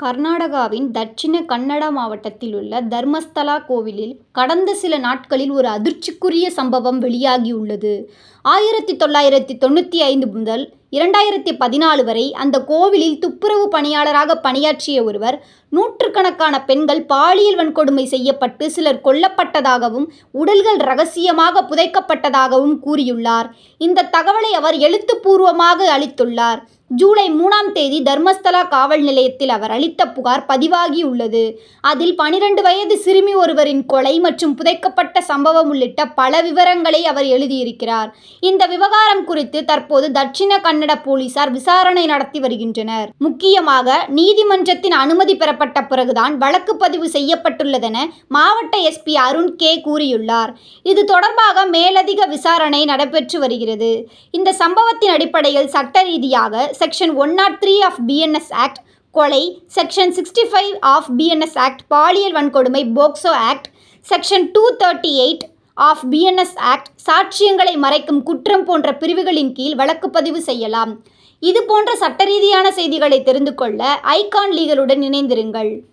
கர்நாடகாவின் தட்சிண கன்னடா மாவட்டத்தில் உள்ள தர்மஸ்தலா கோவிலில் கடந்த சில நாட்களில் ஒரு அதிர்ச்சிக்குரிய சம்பவம் வெளியாகியுள்ளது. 1995 முதல் 2014 வரை அந்த கோவிலில் துப்புரவு பணியாளராக பணியாற்றிய ஒருவர், நூற்றுக்கணக்கான பெண்கள் பாலியல் வன்கொடுமை செய்யப்பட்டு சிலர் கொல்லப்பட்டதாகவும், உடல்கள் ரகசியமாக புதைக்கப்பட்டதாகவும் கூறியுள்ளார். இந்த தகவலை அவர் எழுத்துப்பூர்வமாக அளித்துள்ளார். ஜூலை 3ஆம் தேதி தர்மஸ்தலா காவல் நிலையத்தில் அவர் அளித்த புகார் பதிவாகியுள்ளது. அதில் 12 வயது சிறுமி ஒருவரின் கொலை மற்றும் புதைக்கப்பட்ட சம்பவம் உள்ளிட்ட பல விவரங்களை அவர் எழுதியிருக்கிறார். இந்த விவகாரம் குறித்து தற்போது தட்சிண கன்னட போலீசார் விசாரணை நடத்தி வருகின்றனர். முக்கியமாக நீதிமன்றத்தின் அனுமதி பெறப்பட்ட பிறகுதான் வழக்கு பதிவு செய்யப்பட்டுள்ளதென மாவட்ட எஸ். பி. அருண் கே. கூறியுள்ளார். இது தொடர்பாக மேலதிக விசாரணை நடைபெற்று வருகிறது. இந்த சம்பவத்தின் அடிப்படையில் சட்ட ரீதியாக செக்ஷன் 103 ஆஃப் பி.என்.எஸ். ஆக்ட் கொலை, செக்ஷன் 65 ஆஃப் பி.என்.எஸ். ஆக்ட் பாலியல் வன்கொடுமை, POCSO act section 238 of BNS. Act சாட்சியங்களை மறைக்கும் குற்றம் போன்ற பிரிவுகளின் கீழ் வழக்கு பதிவு செய்யலாம். இதுபோன்ற சட்டரீதியான செய்திகளை தெரிந்து கொள்ள ஐகான் லீகலுடன் இணைந்திருங்கள்.